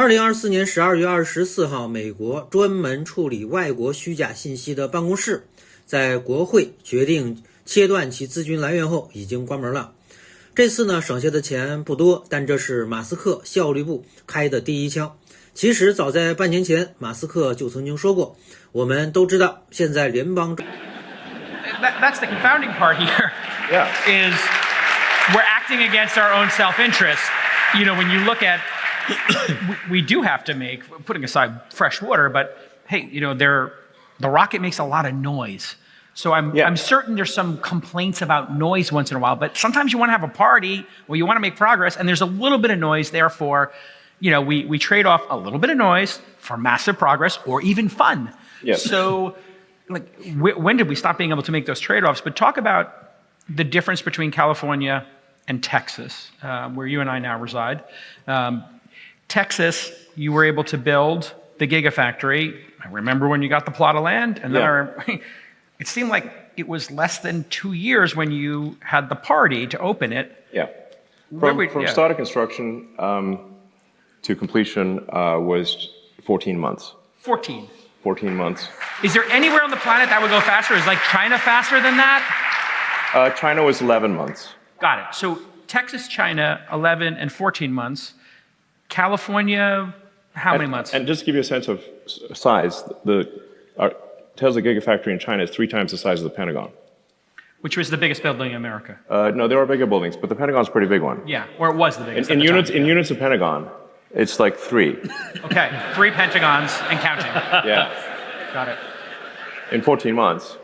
2024年12月24号，美国专门处理外国虚假信息的办公室在国会决定切断其资金来源后已经关门了。这次呢，省下的钱不多，但这是马斯克效率部开的第一枪。其实早在半年前，马斯克就曾经说过，我们都知道现在联邦That's the confounding part here. Yeah. Is we're acting against our own self-interest. You know, when you look at, we do have to make, putting aside fresh water, but hey, you know, the rocket makes a lot of noise. So I'm certain there's some complaints about noise once in a while, but sometimes you want to have a party where you want to make progress and there's a little bit of noise. Therefore, you know, we trade off a little bit of noise for massive progress or even fun. Yes. So like, when did we stop being able to make those trade-offs? But talk about the difference between California and Texas, where you and I now reside. Texas, you were able to build the Gigafactory. I remember when you got the plot of land, and then it seemed like it was less than 2 years when you had the party to open it. Yeah. From start of construction to completion was 14 months. 14 months. Is there anywhere on the planet that would go faster? Is like China faster than that? China was 11 months. Got it. So Texas, China, 11 and 14 months. California, how many months? And just to give you a sense of size, the Tesla Gigafactory in China is 3 times the size of the Pentagon. Which was the biggest building in America? No, there are bigger buildings, but the Pentagon's a pretty big one. Yeah, or it was the biggest. In units of Pentagon, it's like 3. Okay, 3 Pentagons and counting. Yeah. Got it. In 14 months.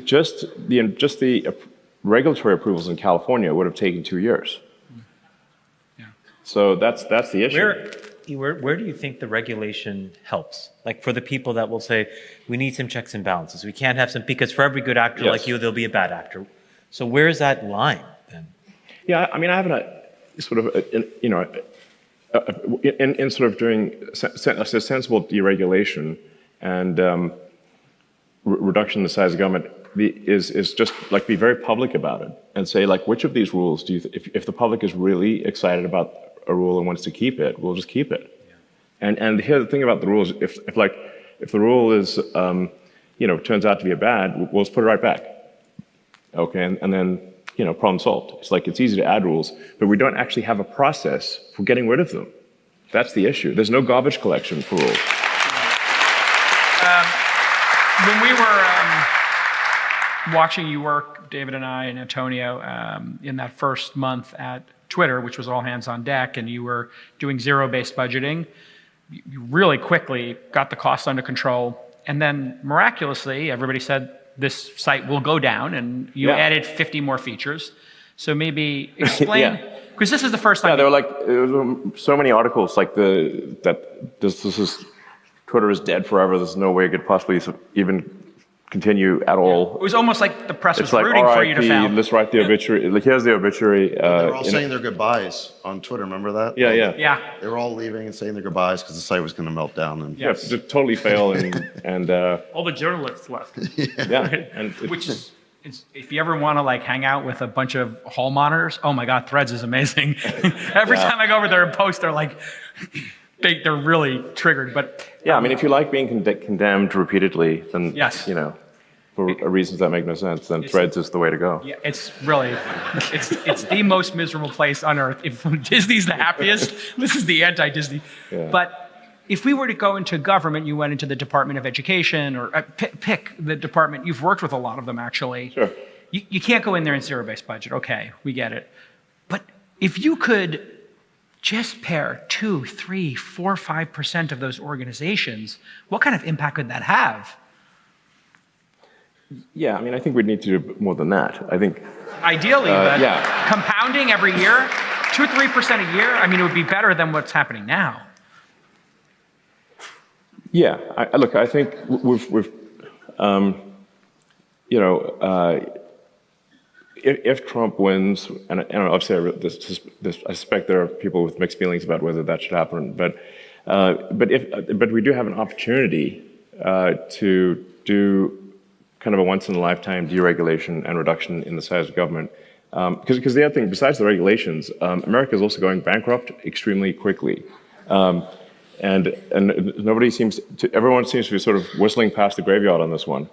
Just the regulatory approvals in California would have taken 2 years. Yeah. So that's the issue. Where do you think the regulation helps? Like for the people that will say, we need some checks and balances. We can't have some, because for every good actor like you, there'll be a bad actor. So where is that line then? Yeah, I mean, I have in sort of doing a sensible deregulation and reduction in the size of government is just like be very public about it and say like, which of these rules do you, if the public is really excited about a rule and wants to keep it, we'll just keep it. Yeah. And here's the thing about the rules: if the rule is turns out to be a bad, we'll just put it right back. Okay, and then problem solved. It's like it's easy to add rules, but we don't actually have a process for getting rid of them. That's the issue. There's no garbage collection for rules. When we were watching you work, David and I and Antonio, in that first month at Twitter, which was all hands on deck, and you were doing zero-based budgeting, you really quickly got the costs under control. And then miraculously, everybody said this site will go down, and you added 50 more features. So maybe explain, because this is the first time. Yeah, there were so many articles like this is Twitter is dead forever. There's no way it could possibly even continue at all. It was almost like the press was like, rooting for you to fail. Let's write the obituary. Like, here's the obituary. They were all saying their goodbyes on Twitter. Remember that? Yeah. They were all leaving and saying their goodbyes because the site was going to melt down. And to totally fail and all the journalists left. And which is if you ever want to like hang out with a bunch of hall monitors, oh my God, Threads is amazing. Every time I go over there and post, they're like. They're really triggered, but I mean, if you like being condemned repeatedly, then for reasons that make no sense, then Threads is the way to go. Yeah, it's really, it's the most miserable place on earth. If Disney's the happiest, this is the anti-Disney. Yeah. But if we were to go into government, you went into the Department of Education or pick the department. You've worked with a lot of them actually. Sure. You can't go in there in zero-based budget. Okay, we get it. But if you could just pair 2, 3, 4, 5% of those organizations, what kind of impact could that have? Yeah, I mean, I think we'd need to do more than that. I think ideally, but compounding every year, 2 or 3% a year. I mean, it would be better than what's happening now. Yeah, look, I think we've if Trump wins, and obviously I suspect there are people with mixed feelings about whether that should happen, but we do have an opportunity to do kind of a once-in-a-lifetime deregulation and reduction in the size of government. Because the other thing, besides the regulations, America is also going bankrupt extremely quickly. And nobody seems to, everyone seems to be sort of whistling past the graveyard on this one.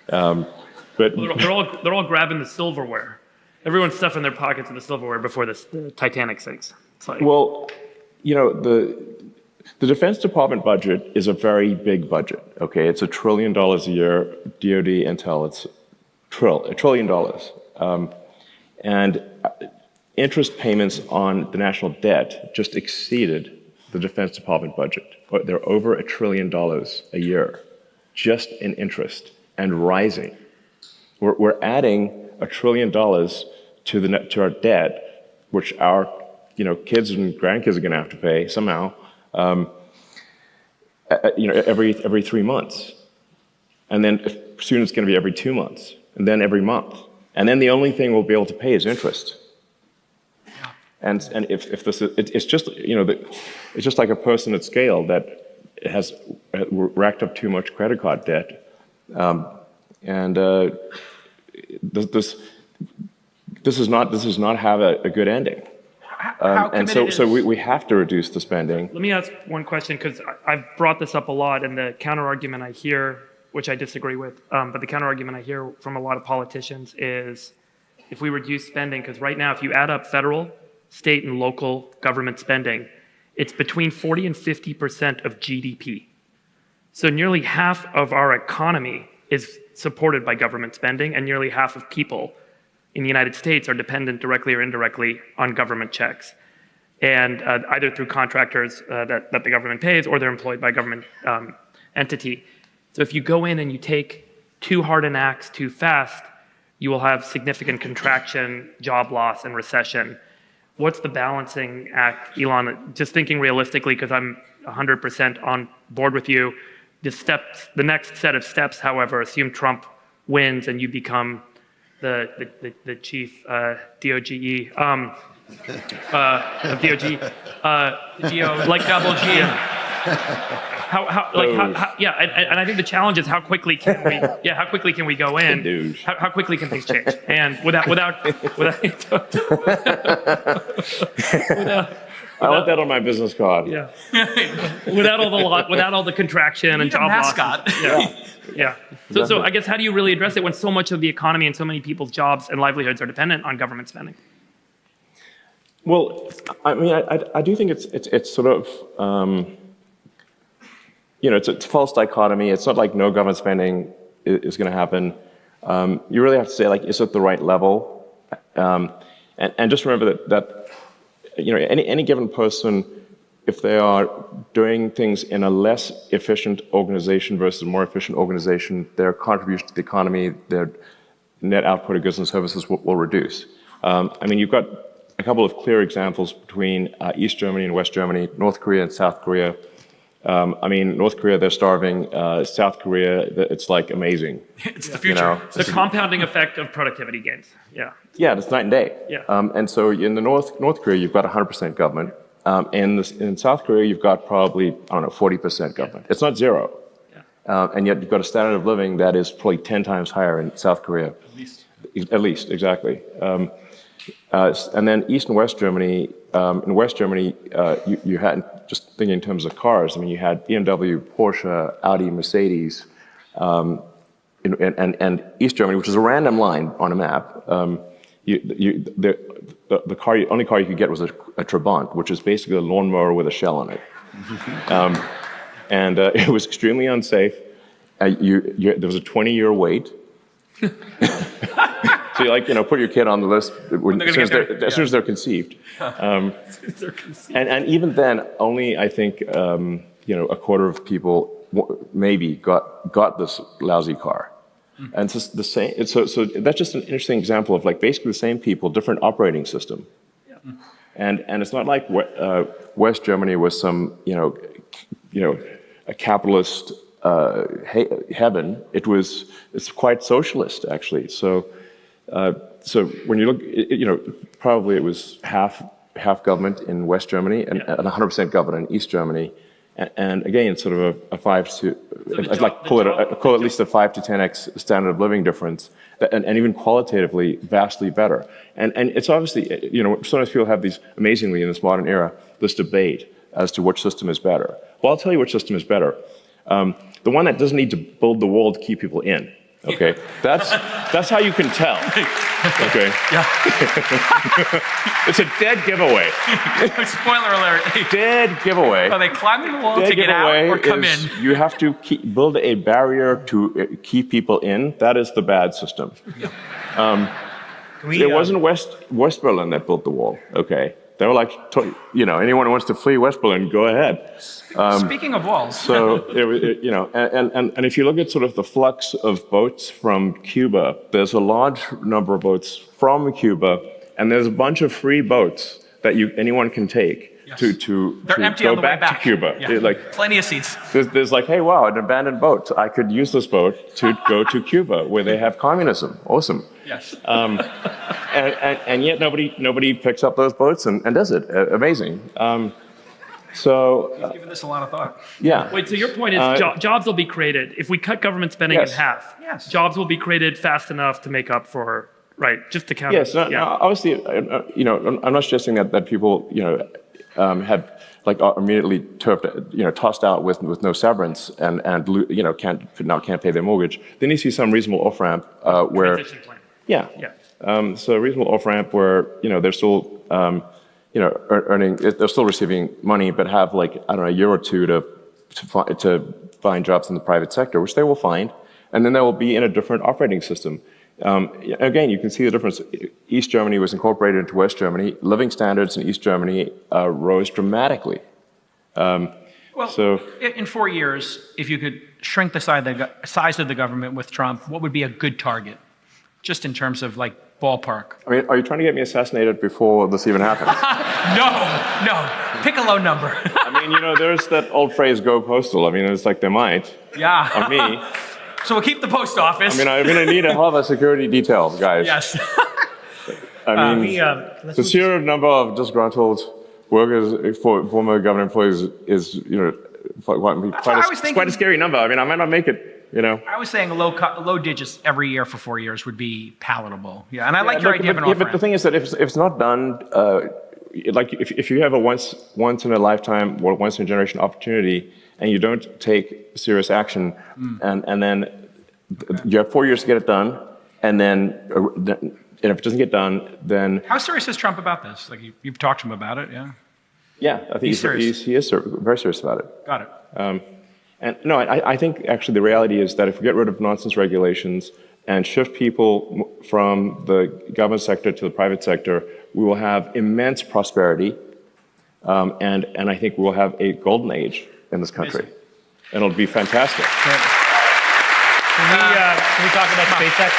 But They're all grabbing the silverware. Everyone's stuffing their pockets in the silverware before the Titanic sinks. It's like, well, you know, the Defense Department budget is a very big budget. Okay, it's $1 trillion a year. DoD Intel, it's $1 trillion. And interest payments on the national debt just exceeded the Defense Department budget. They're over $1 trillion a year, just in interest, and rising. We're adding $1 trillion to our debt, which our kids and grandkids are going to have to pay somehow. Every 3 months, and then soon it's going to be every 2 months, and then every month, and then the only thing we'll be able to pay is interest. And if this is, it's just it's just like a person at scale that has racked up too much credit card debt, this does not have a good ending. And so we have to reduce the spending. let me ask one question, because I've brought this up a lot, and the counter-argument I hear, which I disagree with, but the counter-argument I hear from a lot of politicians is if we reduce spending, because right now if you add up federal, state, and local government spending, it's between 40 and 50% of GDP. So nearly half of our economy is supported by government spending, and nearly half of people in the United States are dependent directly or indirectly on government checks, and either through contractors that the government pays, or they're employed by a government entity. So if you go in and you take too hard an axe too fast, you will have significant contraction, job loss, and recession. What's the balancing act, Elon? Just thinking realistically, because I'm 100% on board with you. The next set of steps, however, assume Trump wins and you become the chief DOGE of DOG, like double G. And I think the challenge is how quickly can we go in? How quickly can things change? And without I want that on my business card. Yeah. without all the contraction and job loss. Yeah. So I guess, how do you really address it when so much of the economy and so many people's jobs and livelihoods are dependent on government spending? Well, I mean, I do think it's sort of it's a false dichotomy. It's not like no government spending is going to happen. You really have to say, like, is it the right level? And just remember that any given person, if they are doing things in a less efficient organization versus a more efficient organization, their contribution to the economy, their net output of goods and services will reduce. I mean, you've got a couple of clear examples between East Germany and West Germany, North Korea and South Korea. I mean, North Korea, they're starving. South Korea, it's like amazing. It's the future. The compounding effect of productivity gains. Yeah. Yeah, it's night and day. Yeah. And so in the North Korea, you've got 100% government. In South Korea, you've got probably, 40% government. It's not zero. Yeah. And yet you've got a standard of living that is probably 10 times higher in South Korea. At least, exactly. And then East and West Germany, in West Germany, you had, just thinking in terms of cars, I mean, you had BMW, Porsche, Audi, Mercedes, and East Germany, which is a random line on a map. The only car you could get was a Trabant, which is basically a lawnmower with a shell on it. And it was extremely unsafe. There was a 20-year wait. So you put your kid on the list as soon as they're conceived. And even then, only I think a quarter of people maybe got this lousy car. And it's just the same. So that's just an interesting example of basically the same people, different operating system. Yeah. And it's not like West Germany was some a capitalist heaven. It's quite socialist actually. So when you look, probably it was half government in West Germany and 100% government in East Germany. And again, it's sort of a 5 to, call it at least a 5 to 10x standard of living difference, and even qualitatively vastly better. And it's obviously, sometimes people have these, amazingly in this modern era, this debate as to which system is better. Well, I'll tell you which system is better. The one that doesn't need to build the wall to keep people in. Okay, that's how you can tell. Okay, Yeah. it's a dead giveaway. Spoiler alert. Dead giveaway. Are they climbing the wall Dead to get out giveaway or come is in? you have to build a barrier to keep people in. That is the bad system. It wasn't West Berlin that built the wall. Okay, they were like, anyone who wants to flee West Berlin, go ahead. Speaking of walls. So, and if you look at sort of the flux of boats from Cuba, there's a large number of boats from Cuba, and there's a bunch of free boats that anyone can take to empty go on the way back to Cuba. Yeah. Like, plenty of seats. there's like, hey, wow, an abandoned boat. I could use this boat to go to Cuba, where they have communism. Awesome. Yes. And yet nobody picks up those boats and does it. Amazing. You've given this a lot of thought. Yeah. Wait, so your point is jobs will be created. If we cut government spending in half, jobs will be created fast enough to make up for, just to count. Yes, obviously, I'm not suggesting that people, have immediately tossed out with no severance and can't pay their mortgage. There needs to be some reasonable off ramp where. Transition plan. Yeah. So a reasonable off ramp where they're still earning, they're still receiving money, but have a year or two to find jobs in the private sector, which they will find, and then they will be in a different operating system. Again, you can see the difference. East Germany was incorporated into West Germany. Living standards in East Germany rose dramatically. In 4 years, if you could shrink the size of the government with Trump, what would be a good target? Just in terms of ballpark. I mean, are you trying to get me assassinated before this even happens? No. Pick a low number. I mean, there's that old phrase, go postal. I mean, it's like they might. Yeah. On me. So we'll keep the post office. I mean, I'm going to need a hell of a security detail, guys. Yes. I mean, the sheer number of disgruntled workers, former government employees, is quite a scary number. I mean, I might not make it. I was saying low digits every year for 4 years would be palatable. Yeah, and I like your idea of an off-ramp. But the thing is that if it's not done, if you have a once in a lifetime or once in a generation opportunity, and you don't take serious action, and then you have 4 years to get it done, and then if it doesn't get done, then how serious is Trump about this? You've talked to him about it, yeah? Yeah, I think he is very serious about it. Got it. And no, I think actually the reality is that if we get rid of nonsense regulations and shift people from the government sector to the private sector, we will have immense prosperity, and I think we will have a golden age in this country. Amazing. And it'll be fantastic. Can we talk about SpaceX?